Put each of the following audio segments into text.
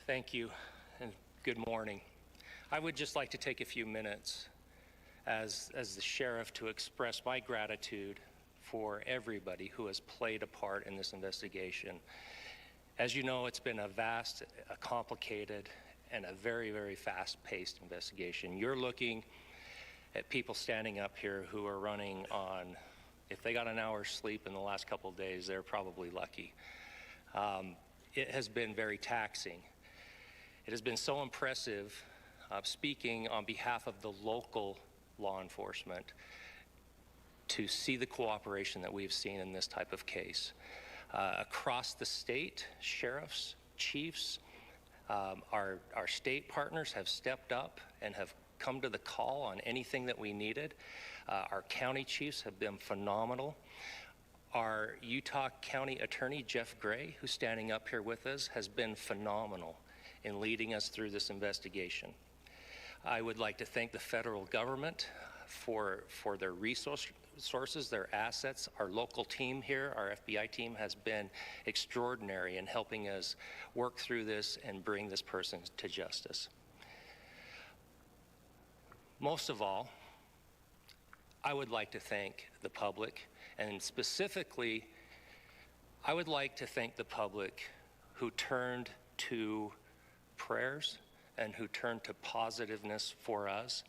Thank you, and good morning. I would just like to take a few minutes as the sheriff to express my gratitude for everybody who has played a part in this investigation. As you know, it's been a vast, a complicated, and a very, very fast-paced investigation. You're looking at people standing up here who are running on, if they got an hour's sleep in the last couple of days, they're probably lucky. It has been very taxing. It has been so impressive, speaking on behalf of the local law enforcement, to see the cooperation that we've seen in this type of case. Across the state, sheriffs, chiefs, our state partners have stepped up and have come to the call on anything that we needed. Our county chiefs have been phenomenal. Our Utah County Attorney, Jeff Gray, who's standing up here with us, has been phenomenal in leading us through this investigation. I would like to thank the federal government for their resources, their assets. Our local team here, our FBI team, has been extraordinary in helping us work through this and bring this person to justice. Most of all, I would like to thank the public, and specifically, I would like to thank the public who turned to prayers and who turned to positiveness for us.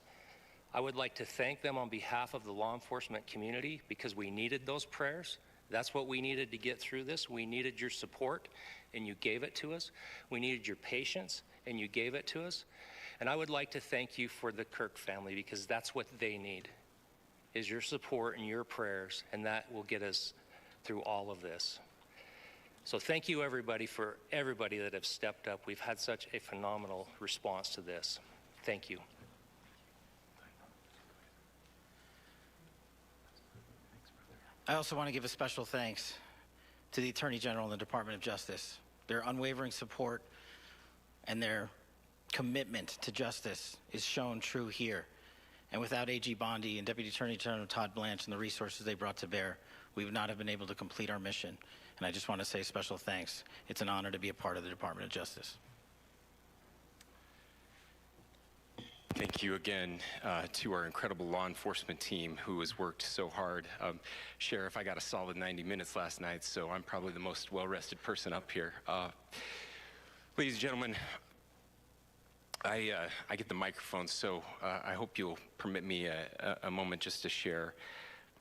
I would like to thank them on behalf of the law enforcement community, because we needed those prayers. That's what we needed to get through this. We needed your support, and you gave it to us. We needed your patience, and you gave it to us. And I would like to thank you for the Kirk family, because that's what they need, is your support and your prayers, and that will get us through all of this. So thank you, everybody, for everybody that have stepped up. We've had such a phenomenal response to this. Thank you. I also want to give a special thanks to the Attorney General and the Department of Justice. Their unwavering support and their commitment to justice is shown true here. And without AG Bondi and Deputy Attorney General Todd Blanche and the resources they brought to bear, we would not have been able to complete our mission. And I just want to say special thanks. It's an honor to be a part of the Department of Justice. Thank you again to our incredible law enforcement team who has worked so hard. Sheriff, I got a solid 90 minutes last night, so I'm probably the most well-rested person up here. Ladies and gentlemen, I get the microphone, so I hope you'll permit me a moment just to share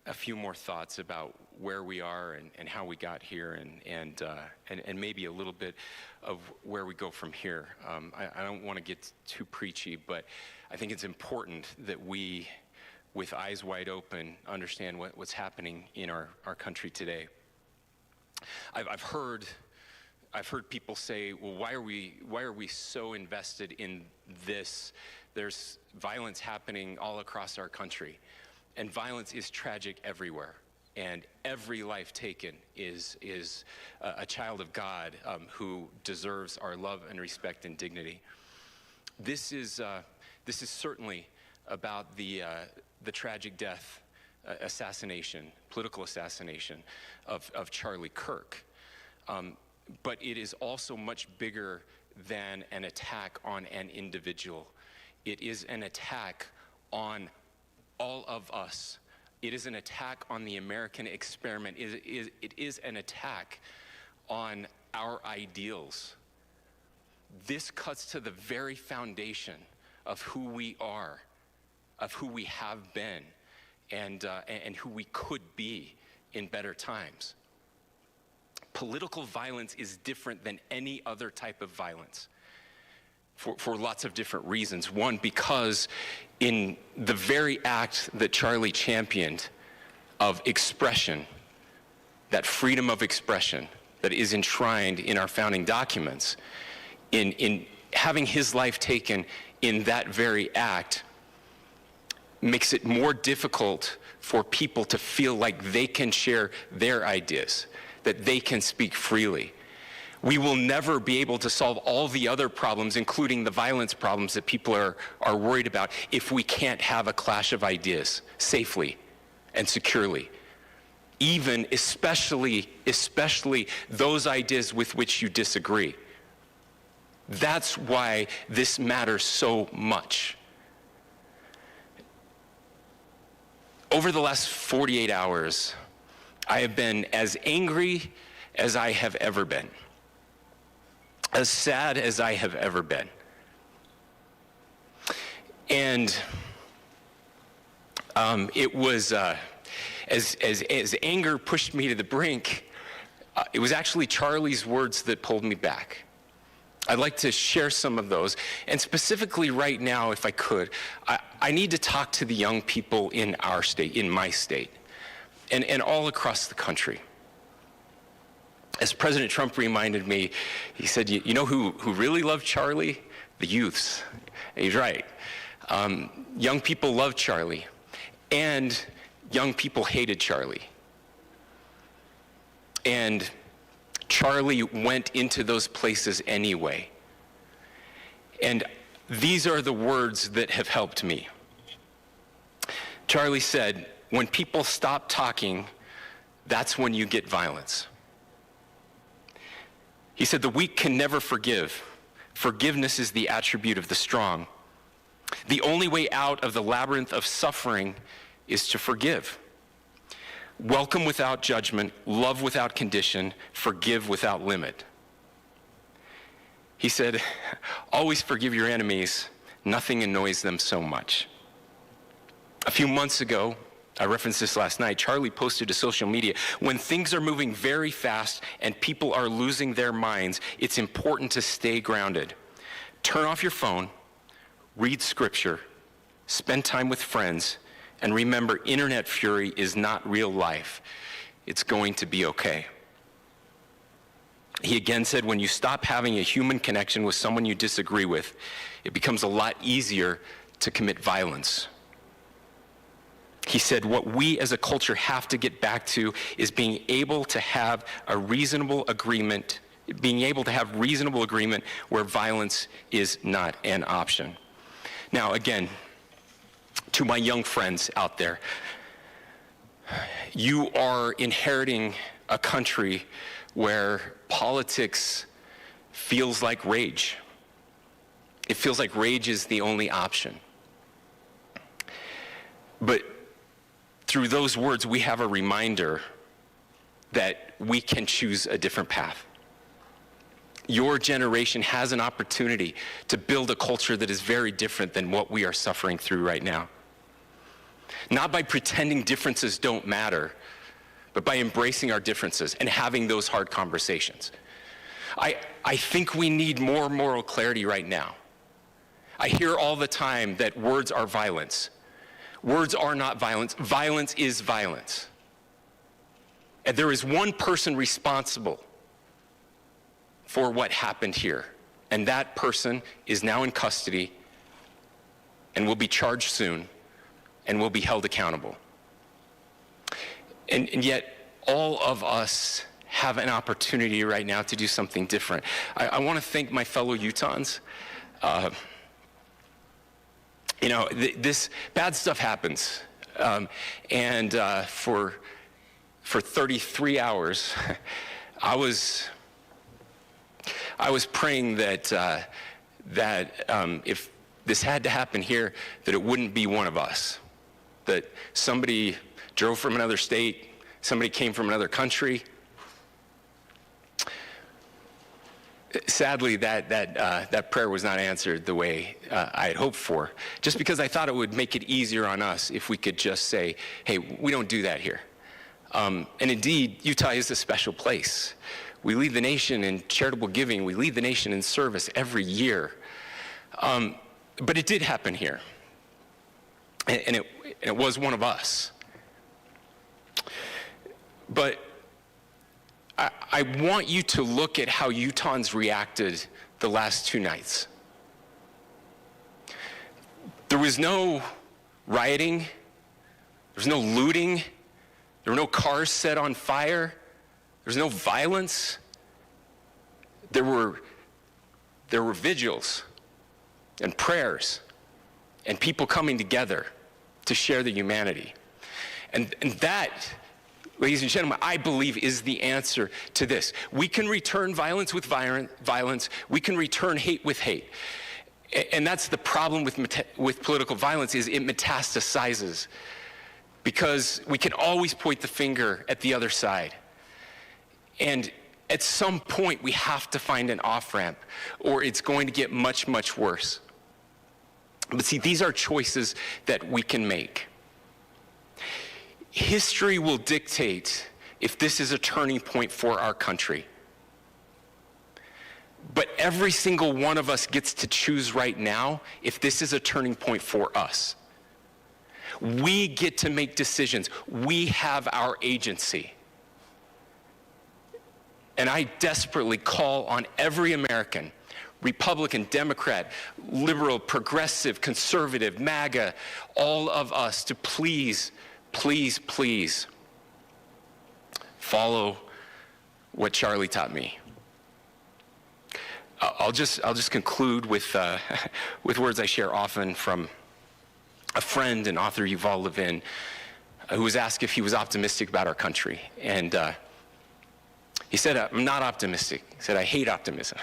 a few more thoughts about where we are and how we got here, and maybe a little bit of where we go from here. I don't want to get too preachy, but I think it's important that we, with eyes wide open, understand what's happening in our country today. I've heard people say, well, why are we so invested in this? There's violence happening all across our country, and violence is tragic everywhere. And every life taken is a child of God who deserves our love and respect and dignity. This is certainly about the tragic death, political assassination of Charlie Kirk. But it is also much bigger than an attack on an individual. It is an attack on all of us. It is an attack on the American experiment. It is an attack on our ideals. This cuts to the very foundation of who we are, of who we have been, and who we could be in better times. Political violence is different than any other type of violence for lots of different reasons. One, because in the very act that Charlie championed of expression, that freedom of expression that is enshrined in our founding documents, in having his life taken in that very act, makes it more difficult for people to feel like they can share their ideas, that they can speak freely. We will never be able to solve all the other problems, including the violence problems that people are worried about, if we can't have a clash of ideas safely and securely. Even, especially those ideas with which you disagree. That's why this matters so much. Over the last 48 hours, I have been as angry as I have ever been, as sad as I have ever been. And it was, as anger pushed me to the brink, it was actually Charlie's words that pulled me back. I'd like to share some of those. And specifically right now, if I could, I need to talk to the young people in our state, in my state, and all across the country. As President Trump reminded me, he said, you know who really loved Charlie? The youths. And he's right. Young people loved Charlie, and young people hated Charlie. And Charlie went into those places anyway. And these are the words that have helped me. Charlie said, when people stop talking, that's when you get violence. He said, the weak can never forgive. Forgiveness is the attribute of the strong. The only way out of the labyrinth of suffering is to forgive. Welcome without judgment, love without condition, forgive without limit. He said, always forgive your enemies. Nothing annoys them so much. A few months ago, I referenced this last night, Charlie posted to social media, when things are moving very fast and people are losing their minds, it's important to stay grounded. Turn off your phone, read scripture, spend time with friends, and remember, internet fury is not real life. It's going to be okay. He again said, when you stop having a human connection with someone you disagree with, it becomes a lot easier to commit violence. He said, what we as a culture have to get back to is being able to have a reasonable agreement, where violence is not an option. Now, again, to my young friends out there, you are inheriting a country where politics feels like rage. It feels like rage is the only option. But through those words, we have a reminder that we can choose a different path. Your generation has an opportunity to build a culture that is very different than what we are suffering through right now. Not by pretending differences don't matter, but by embracing our differences and having those hard conversations. I think we need more moral clarity right now. I hear all the time that words are violence. Words are not violence. Violence is violence. And there is one person responsible for what happened here. And that person is now in custody and will be charged soon and will be held accountable. And yet, all of us have an opportunity right now to do something different. I want to thank my fellow Utahns. This bad stuff happens. For 33 hours, I was praying that if this had to happen here, that it wouldn't be one of us. That somebody drove from another state, somebody came from another country. Sadly, that prayer was not answered the way I had hoped for, just because I thought it would make it easier on us if we could just say, hey, we don't do that here. And indeed, Utah is a special place. We lead the nation in charitable giving. We lead the nation in service every year. But it did happen here. And it was one of us. But I want you to look at how Utahns reacted the last 2 nights. There was no rioting. There was no looting. There were no cars set on fire. There was no violence. There were vigils and prayers and people coming together to share the humanity. And that ladies and gentlemen, I believe is the answer to this. We can return violence with violence. We can return hate with hate. And that's the problem with political violence, is it metastasizes. Because we can always point the finger at the other side. And at some point, we have to find an off-ramp, or it's going to get much, much worse. But see, these are choices that we can make. History will dictate if this is a turning point for our country. But every single one of us gets to choose right now if this is a turning point for us. We get to make decisions. We have our agency. And I desperately call on every American, Republican, Democrat, liberal, progressive, conservative, MAGA, all of us to please, please, please follow what Charlie taught me. I'll just conclude with words I share often from a friend and author, Yuval Levin, who was asked if he was optimistic about our country. And he said, I'm not optimistic. He said, I hate optimism.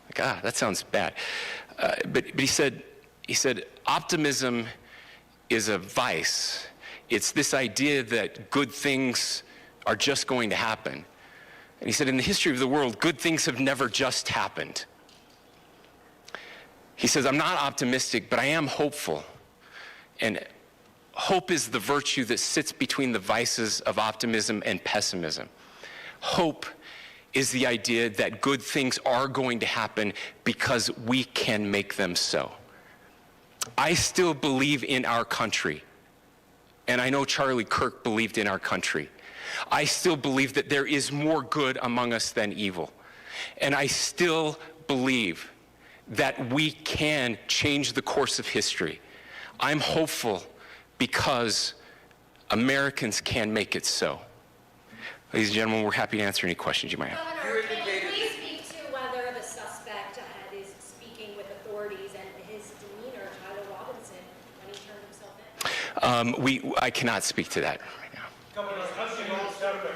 Like, that sounds bad. But he said, optimism is a vice. It's this idea that good things are just going to happen. And he said, in the history of the world, good things have never just happened. He says, I'm not optimistic, but I am hopeful. And hope is the virtue that sits between the vices of optimism and pessimism. Hope is the idea that good things are going to happen because we can make them so. I still believe in our country. And I know Charlie Kirk believed in our country. I still believe that there is more good among us than evil. And I still believe that we can change the course of history. I'm hopeful because Americans can make it so. Ladies and gentlemen, we're happy to answer any questions you might have. Governor, can you please speak to whether the suspect is speaking with authorities and his demeanor, Tyler Robinson, when he turned himself in? I cannot speak to that right now. Governor, how do you interpret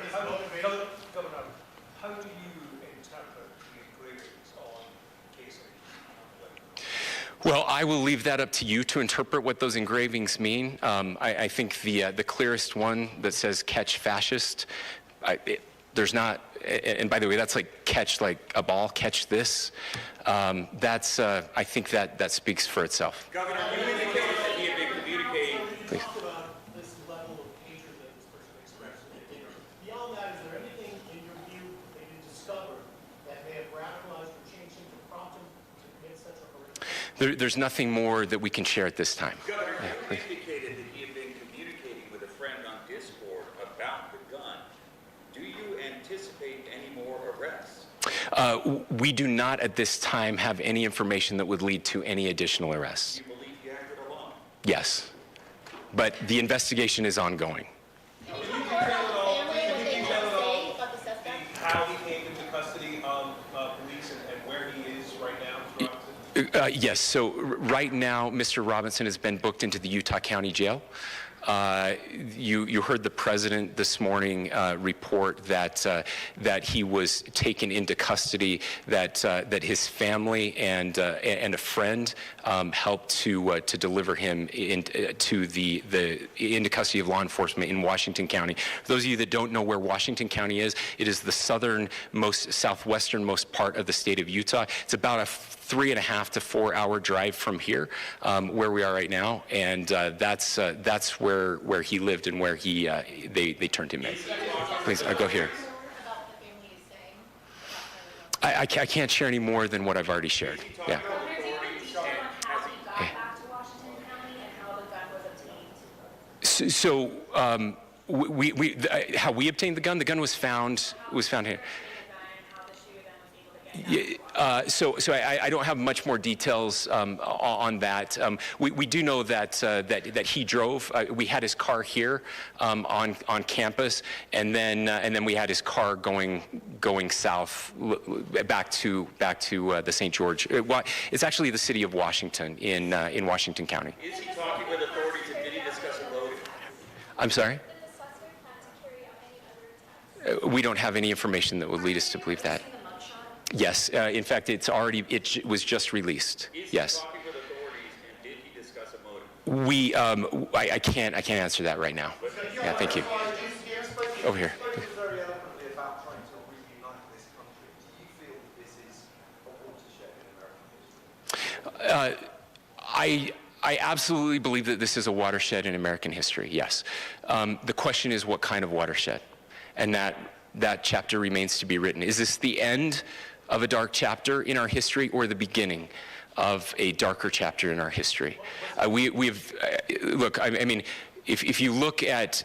the engravings on casing? Well, I will leave that up to you to interpret what those engravings mean. I think the clearest one that says "catch fascist," there's not, and by the way, that's like catch like a ball, catch this. That's I think that speaks for itself. Governor, you indicated that he had been communicating. Please. Talk about this level of hatred that this person expressed. Beyond that, is there anything in your view that you discovered that may have radicalized or changed him to prompt him to commit such a horrific? There's nothing more that we can share at this time. Governor, Yeah, you indicated that he had been communicating with a friend on Discord about the gun. Do you anticipate any more arrests? We do not at this time have any information that would lead to any additional arrests. Do you believe he acted alone? Yes, but the investigation is ongoing. How he came into custody of police and where he is right now? Yes, so right now, Mr. Robinson has been booked into the Utah County Jail. You heard the president this morning report that he was taken into custody, that his family and a friend helped to deliver him into custody of law enforcement in Washington County. For those of you that don't know where Washington County is, it is the southwesternmost part of the state of Utah. It's about a 3.5 to 4 hour drive from here, where we are right now, and that's where he lived and where they turned him in. Please, go here. I can't share any more than what I've already shared. Yeah. So how we obtained the gun was found here. So I don't have much more details on that. We do know that he drove. We had his car here on campus, and then we had his car going south back to the St. George. It's actually the city of Washington in Washington County. Is he talking with authorities and did he discuss a load? I'm sorry? Did the suspect plan to carry out any other We don't have any information that would lead us to believe that. Yes, in fact, it was just released. Is Yes. he talking with authorities, and did he discuss a motive? I can't answer that right now. Yeah, thank you. Over here. Spoken very eloquently about trying to reunite this country. Do you feel that this is a watershed in American history? I absolutely believe that this is a watershed in American history, yes. The question is what kind of watershed? And that chapter remains to be written. Is this the end of a dark chapter in our history or the beginning of a darker chapter in our history? Look, I mean, if you look at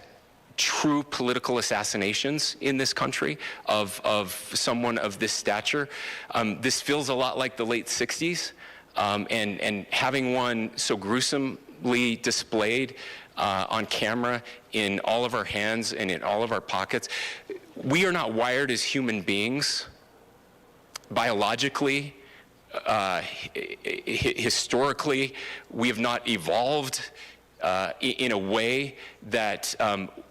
true political assassinations in this country of someone of this stature, this feels a lot like the late 60s. And having one so gruesomely displayed on camera in all of our hands and in all of our pockets, we are not wired as human beings biologically, historically. We have not evolved in a way that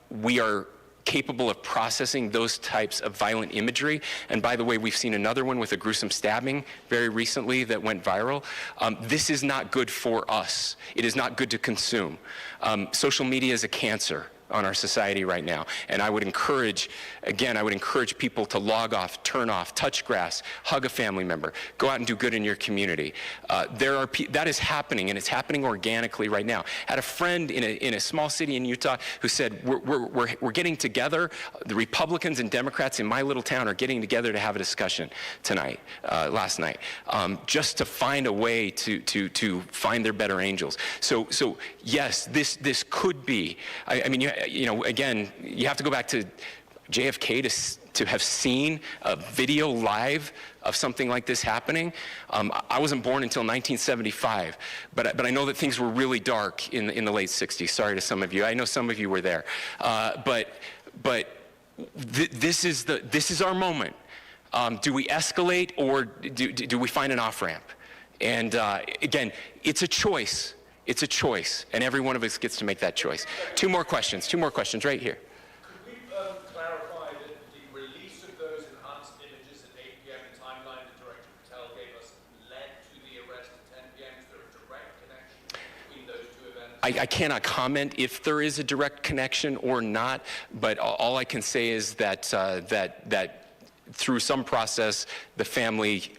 we are capable of processing those types of violent imagery. And by the way, we've seen another one with a gruesome stabbing very recently that went viral. This is not good for us. It is not good to consume. Social media is a cancer on our society right now. And I would encourage people to log off, turn off, touch grass, hug a family member, go out and do good in your community. That is happening, and it's happening organically right now. I had a friend in a small city in Utah who said, we're getting together, the Republicans and Democrats in my little town are getting together to have a discussion last night, just to find a way to find their better angels. So yes, this could be, I mean, again, you have to go back to JFK to have seen a video live of something like this happening. I wasn't born until 1975, but I know that things were really dark in the late 60s. Sorry to some of you. I know some of you were there. But this is our moment. Do we escalate, or do we find an off-ramp? And again, it's a choice. It's a choice, and every one of us gets to make that choice. Two more questions right here. Could we clarify that the release of those enhanced images at 8 p.m., the timeline that Director Patel gave us, led to the arrest at 10 p.m.? Is there a direct connection between those two events? I cannot comment if there is a direct connection or not, but all I can say is that through some process, the family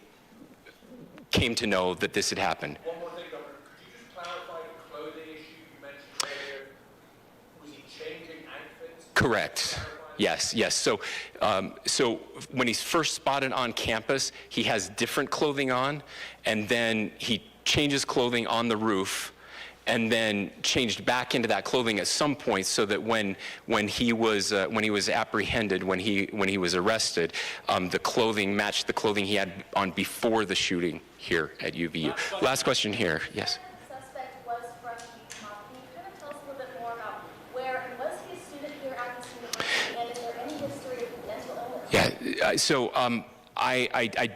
came to know that this had happened. One more thing, Governor. Could you just clarify the clothing issue you mentioned earlier? Was he changing outfits? Correct. Yes. So when he's first spotted on campus, he has different clothing on, and then he changes clothing on the roof, and then changed back into that clothing at some point, so that when he was apprehended, when he was arrested, the clothing matched the clothing he had on before the shooting here at UVU. Last question here. Yes. The suspect was from Utah. Can you kind of tell us a little bit more about where, and was he a student here at this university, and is there any history of mental illness? Yeah. So I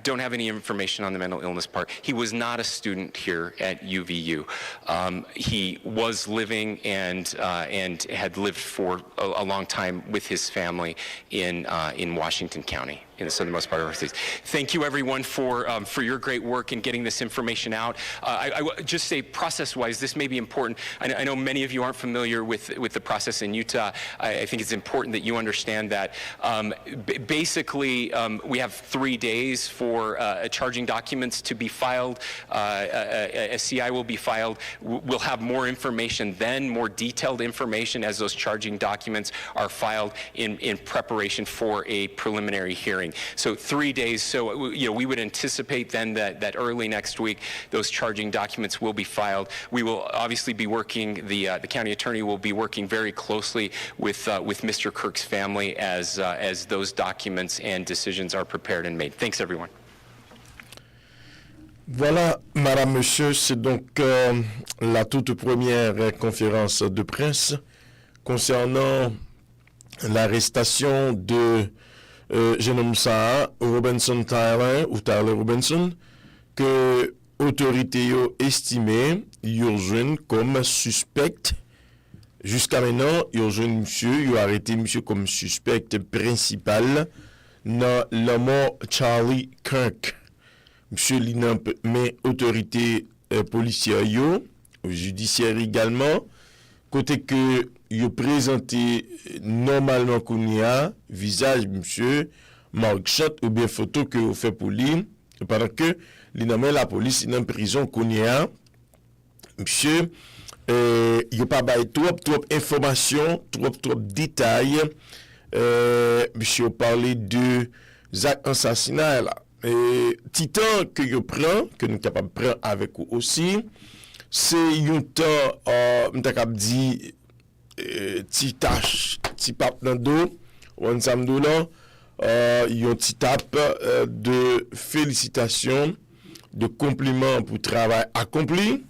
don't have any information on the mental illness part. He was not a student here at UVU. He was living and had lived for a long time with his family in Washington County, in the southernmost part of our state. Thank you, everyone, for your great work in getting this information out. I would just say, process-wise, this may be important. I know many of you aren't familiar with the process in Utah. I think it's important that you understand that. Basically, we have 3 days for charging documents to be filed. A CI will be filed. We'll have more information then, more detailed information, as those charging documents are filed in preparation for a preliminary hearing. So 3 days. So we would anticipate then that early next week those charging documents will be filed. We will obviously be working. The county attorney will be working very closely with Mr. Kirk's family as those documents and decisions are prepared and made. Thanks, everyone. Voilà, Madame, Monsieur, c'est donc la toute première conférence de presse concernant l'arrestation de je nomme ça Robinson Tyler ou Tyler Robinson, que autorité yo estimé yo joine comme suspect Jusqu'à maintenant, ils ont jeune monsieur, ils ont arrêté monsieur comme suspect principal dans la mort Charlie Kirk. Monsieur Linan mais autorité policière yo, judiciaire également, côté que yo présenté normalement qu'on y a visage monsieur Mark Shot ou bien photo que vous fait pour lui pendant que l'inamé la police dans prison qu'on y a monsieur il a pas bail trop information, trop détails. Monsieur parlé de assassinat là. Titan que je prends, que nous capable de prendre avec vous aussi, c'est un temps, nous capable dire, petit tâche, petit pape dans le dos, ou un samedi là, un petit tape de félicitations, de compliments pour le travail accompli.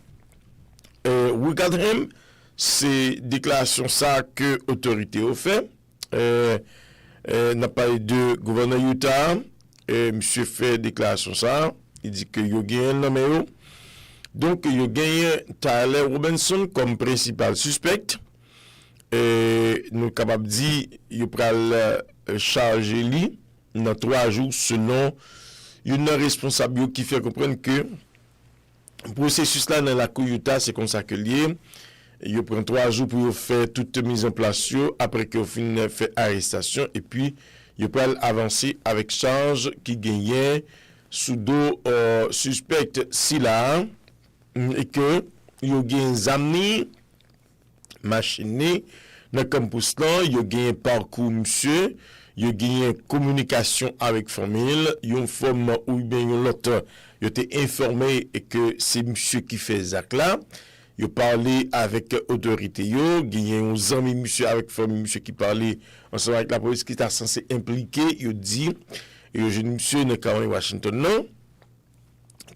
Regardez, c'est déclaration ça que l'autorité a fait. N'a parlé de gouverneur Utah. Monsieur fait déclaration ça. Il dit que il a gagné un numéro. Donc, il a gagné Tyler Robinson comme principal suspect. Nous sommes capables de dire qu'il va charger lui dans 3 jours selon une responsable qui fait comprendre que le processus là dans la cour Utah, c'est comme ça que lié. Il prend 3 jours pour faire toute mise en place après qu'il a fait arrestation et puis il peut avancer avec charge qui gagnait sous dos suspect si là et que il a gagné amis machine dans campus là, il a gagné parcours monsieur, il a gagné communication avec famille, il a forme ou bien l'autre, il était informé que c'est monsieur qui fait ça là. Il parlait avec autorité yo, gagné un ami monsieur avec famille monsieur qui parlait ensemble avec la police qui était censé impliquer, il dit et jeune monsieur ne Caroline Washington non.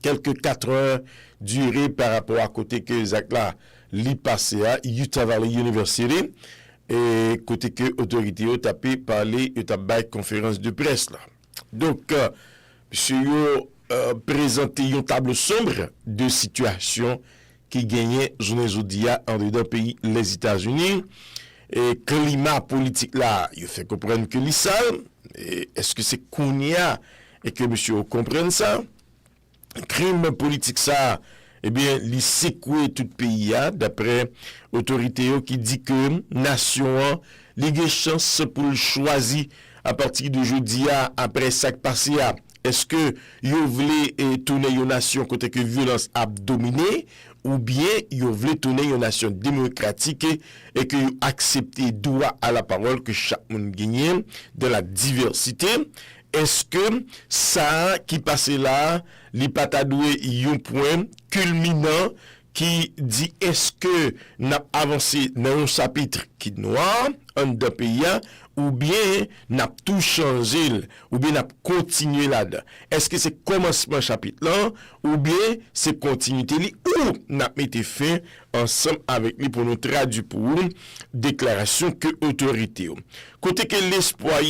Quelques 4 heures durées par rapport à côté que Zach là li passé à Utah Valley University et côté que autorité yo tapé parler et tapé conférence de presse là. Donc monsieur yo présenté une table sombre de situation qui gagnait journée Zodia en dedans pays les États-Unis et climat politique là il fait comprendre que l'ISA est-ce que c'est Kounia et que monsieur comprenne ça crime politique ça eh bien il secoué tout pays d'après autorité qui dit que nation li gen chance pour le choisir à partir de jeudi après ça passé est-ce que yo voulez tourner une nation côté que violence a dominé ou bien yo voulez tourner une nation démocratique et que yo accepter droit à la parole que chaque monde gagne de la diversité. Est-ce que ça qui passe là li pas doué un point culminant qui dit est-ce que n'a avancé dans un chapitre qui noir en deux pays ou bien n'a tout changé ou bien n'a continué là-dedans. Est-ce que c'est commencement chapitre là ou bien c'est continuité li ou n'a été fait ensemble avec lui pour nous traduire pour déclaration que autorité. Côté que l'espoir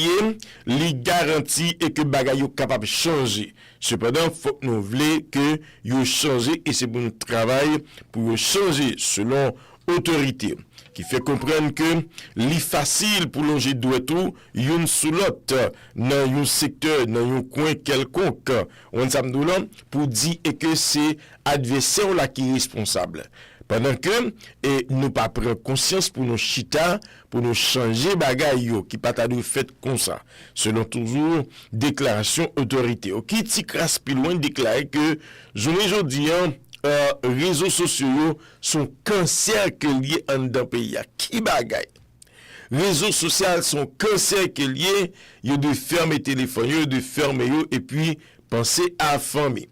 li garantit et que bagay yo capable changer. Cependant, faut que nous voulons que yo changer et c'est pour nous travail pour changer selon autorité qui fait comprendre que li facile pour longer doit tout une sous l'autre dans un secteur dans un coin quelconque on s'amdoula pour dire que c'est adversaire là qui est responsable pendant que et nous pas prendre conscience pour nous chita pour nous changer bagay yo qui pas ta fait comme ça selon toujours déclaration autorité qui ti crasse plus loin déclarer que journée aujourd'hui réseaux sociaux sont cancer que lié en dans pays qui bagay réseaux sociaux sont cancer que lié yo de fermer téléphone yo de fermer yo et puis penser à famille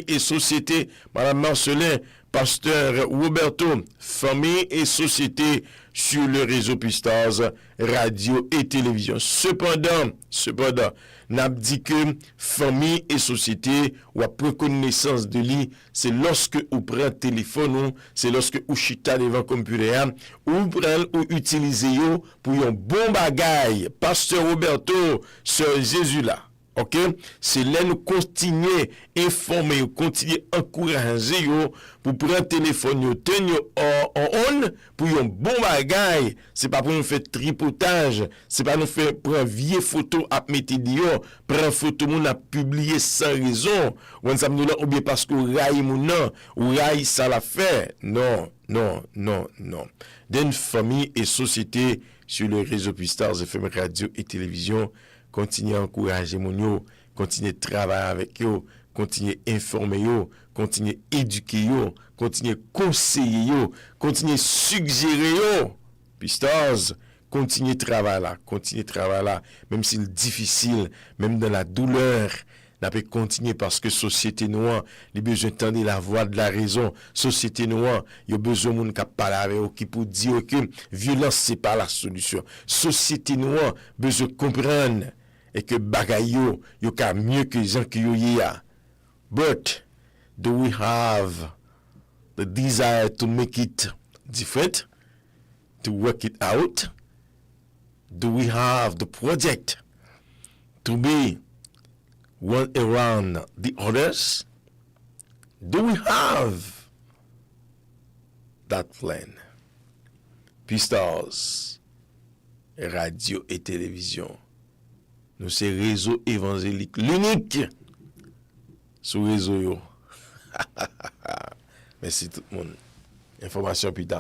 et société madame Marcelin pasteur Roberto famille et société sur le réseau Pstars radio et télévision cependant n'a dit que famille et société ou à prendre connaissance de lui c'est lorsque ou prend téléphone c'est lorsque ou chita devant computer ou prend ou utiliser yo pour un bon bagay pasteur Roberto sœur Jésus là OK? C'est là nous continuer informer, continuer encourager yo pour prendre téléphone yo, tenir en on pour un bon bagage. C'est pas pour nous faire tripotage, c'est pas nous faire prendre vieille photo à mettre dehors, prendre photo moun a publier sans raison. Ou bien parce que raille moun ou raille ça la fait. Non. D'une famille et société sur le réseau Sur Pstars, FM, radio et télévision, continuez à encourager mon yo, continuez à travailler avec yo, continuez à informer yo, continuez à éduquer yo, continuez à conseiller yo, continuez à suggérer yo. Pstars, continuez à travailler là, même si c'est difficile, même dans la douleur. N'a pas continuer parce que société noire, les besoin d'entendre la voix de la raison. Société noire, il y a besoin de monde qui parle avec eux, qui pour dire que violence c'est pas la solution. Société noire, besoin de comprendre et que bagay yo ka mieux que les gens qui yo ya. But do we have the desire to make it different? To work it out? Do we have the project to be one around the others? Do we have that plan? Pstars, radio et télévision. Nous c'est réseau évangélique l'unique sur réseau yo. Merci tout le monde. Information plus tard.